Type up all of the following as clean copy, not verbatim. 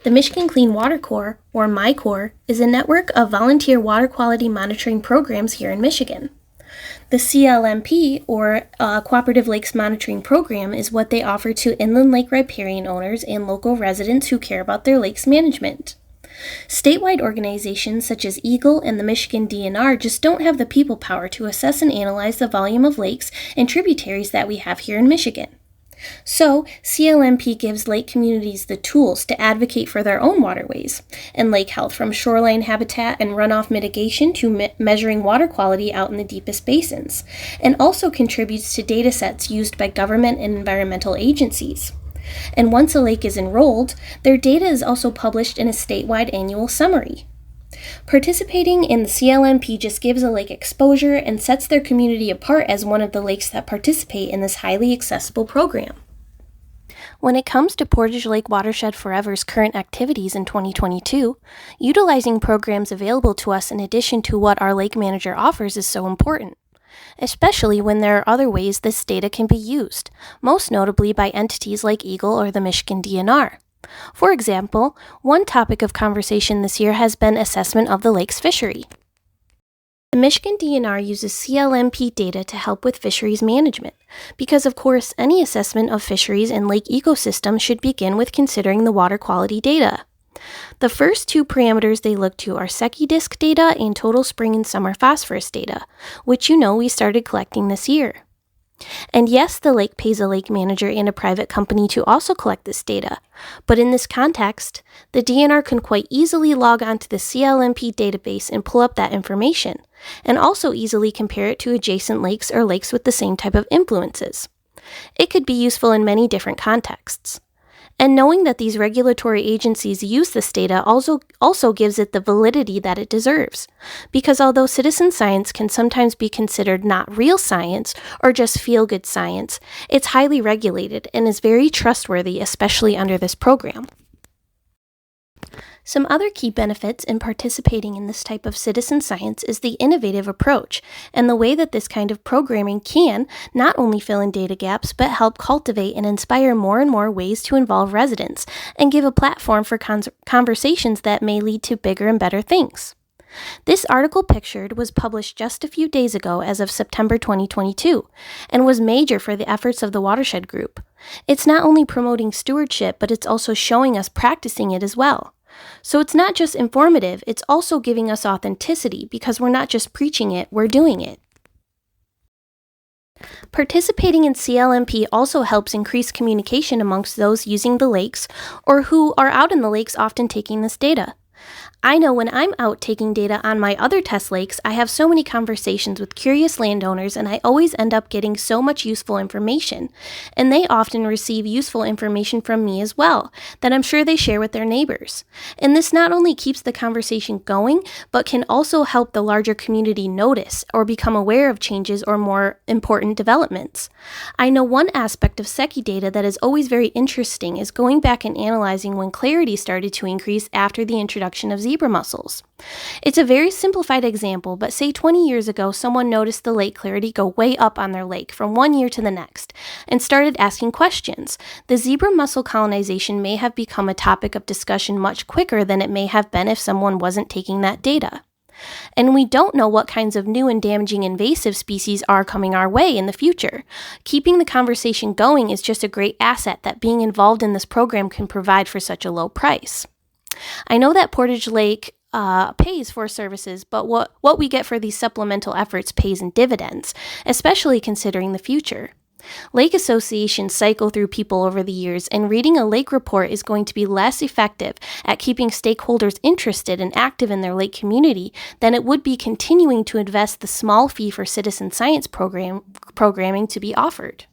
The Michigan Clean Water Corps, or MyCorps, is a network of volunteer water quality monitoring programs here in Michigan. The CLMP, or Cooperative Lakes Monitoring Program, is what they offer to inland lake riparian owners and local residents who care about their lakes management. Statewide organizations such as EGLE and the Michigan DNR just don't have the people power to assess and analyze the volume of lakes and tributaries that we have here in Michigan. So, CLMP gives lake communities the tools to advocate for their own waterways and lake health, from shoreline habitat and runoff mitigation to measuring water quality out in the deepest basins, and also contributes to data sets used by government and environmental agencies. And once a lake is enrolled, their data is also published in a statewide annual summary. Participating in the CLMP just gives a lake exposure and sets their community apart as one of the lakes that participate in this highly accessible program. When it comes to Portage Lake Watershed Forever's current activities in 2022, utilizing programs available to us in addition to what our lake manager offers is so important, especially when there are other ways this data can be used, most notably by entities like EGLE or the Michigan DNR. For example, one topic of conversation this year has been assessment of the lake's fishery. The Michigan DNR uses CLMP data to help with fisheries management, because of course any assessment of fisheries and lake ecosystems should begin with considering the water quality data. The first two parameters they look to are Secchi disk data and total spring and summer phosphorus data, which we started collecting this year. And yes, the lake pays a lake manager and a private company to also collect this data, but in this context, the DNR can quite easily log on to the CLMP database and pull up that information, and also easily compare it to adjacent lakes or lakes with the same type of influences. It could be useful in many different contexts. And knowing that these regulatory agencies use this data also gives it the validity that it deserves. Because although citizen science can sometimes be considered not real science or just feel-good science, it's highly regulated and is very trustworthy, especially under this program. Some other key benefits in participating in this type of citizen science is the innovative approach and the way that this kind of programming can not only fill in data gaps, but help cultivate and inspire more and more ways to involve residents and give a platform for conversations that may lead to bigger and better things. This article pictured was published just a few days ago as of September 2022 and was major for the efforts of the Watershed Group. It's not only promoting stewardship, but it's also showing us practicing it as well. So it's not just informative, it's also giving us authenticity because we're not just preaching it, we're doing it. Participating in CLMP also helps increase communication amongst those using the lakes or who are out in the lakes often taking this data. I know when I'm out taking data on my other test lakes, I have so many conversations with curious landowners and I always end up getting so much useful information. And they often receive useful information from me as well, that I'm sure they share with their neighbors. And this not only keeps the conversation going, but can also help the larger community notice or become aware of changes or more important developments. I know one aspect of Secchi data that is always very interesting is going back and analyzing when clarity started to increase after the introduction of zebra mussels. It's a very simplified example, but say 20 years ago someone noticed the lake clarity go way up on their lake from one year to the next and started asking questions. The zebra mussel colonization may have become a topic of discussion much quicker than it may have been if someone wasn't taking that data. And we don't know what kinds of new and damaging invasive species are coming our way in the future. Keeping the conversation going is just a great asset that being involved in this program can provide for such a low price. I know that Portage Lake pays for services, but what we get for these supplemental efforts pays in dividends, especially considering the future. Lake associations cycle through people over the years, and reading a lake report is going to be less effective at keeping stakeholders interested and active in their lake community than it would be continuing to invest the small fee for citizen science programming to be offered.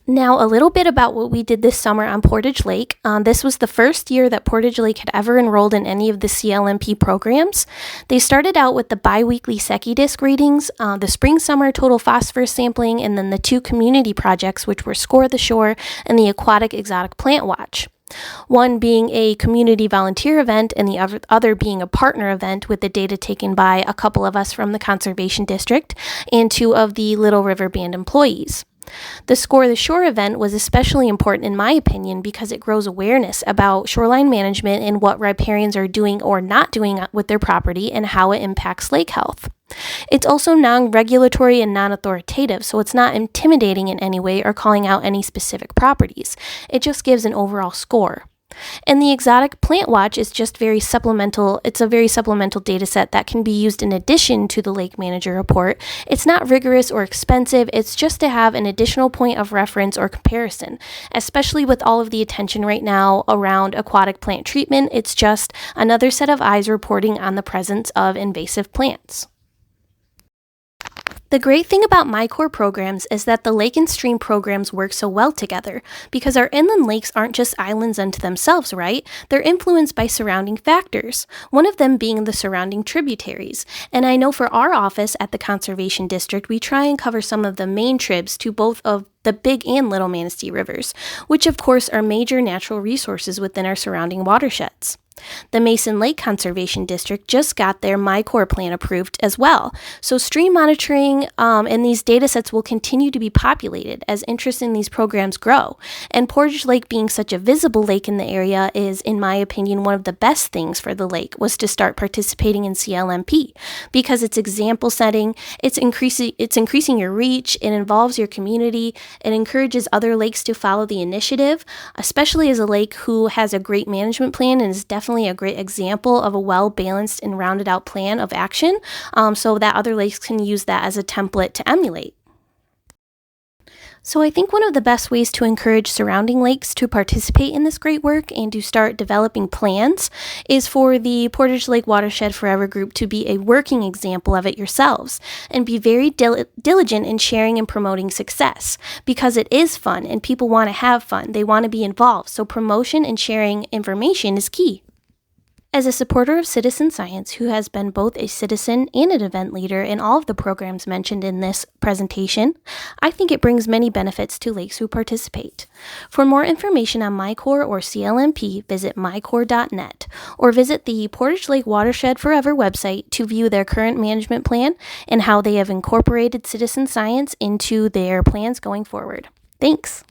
Now, a little bit about what we did this summer on Portage Lake. This was the first year that Portage Lake had ever enrolled in any of the CLMP programs. They started out with the biweekly Secchi disk readings, the spring-summer total phosphorus sampling, and then the two community projects, which were Score the Shore and the Aquatic Exotic Plant Watch. One being a community volunteer event and the other being a partner event with the data taken by a couple of us from the Conservation District and two of the Little River Band employees. The Score the Shore event was especially important in my opinion because it grows awareness about shoreline management and what riparians are doing or not doing with their property and how it impacts lake health. It's also non-regulatory and non-authoritative, so it's not intimidating in any way or calling out any specific properties. It just gives an overall score. And the Exotic Plant Watch is just very supplemental. It's a very supplemental data set that can be used in addition to the Lake Manager report. It's not rigorous or expensive. It's just to have an additional point of reference or comparison, especially with all of the attention right now around aquatic plant treatment. It's just another set of eyes reporting on the presence of invasive plants. The great thing about MyCore programs is that the lake and stream programs work so well together because our inland lakes aren't just islands unto themselves, right? They're influenced by surrounding factors, one of them being the surrounding tributaries. And I know for our office at the Conservation District, we try and cover some of the main tribs to both of the Big and Little Manistee Rivers, which of course are major natural resources within our surrounding watersheds. The Mason Lake Conservation District just got their MyCore plan approved as well, so stream monitoring and these data sets will continue to be populated as interest in these programs grow. And Portage Lake being such a visible lake in the area is, in my opinion, one of the best things for the lake was to start participating in CLMP because it's example setting, it's increasing your reach, it involves your community, it encourages other lakes to follow the initiative, especially as a lake who has a great management plan and is definitely a great example of a well-balanced and rounded out plan of action so that other lakes can use that as a template to emulate. So I think one of the best ways to encourage surrounding lakes to participate in this great work and to start developing plans is for the Portage Lake Watershed Forever group to be a working example of it yourselves and be very diligent in sharing and promoting success because it is fun and people want to have fun. They want to be involved. So promotion and sharing information is key. As a supporter of citizen science who has been both a citizen and an event leader in all of the programs mentioned in this presentation, I think it brings many benefits to lakes who participate. For more information on MyCore or CLMP, visit mycore.net or visit the Portage Lake Watershed Forever website to view their current management plan and how they have incorporated citizen science into their plans going forward. Thanks!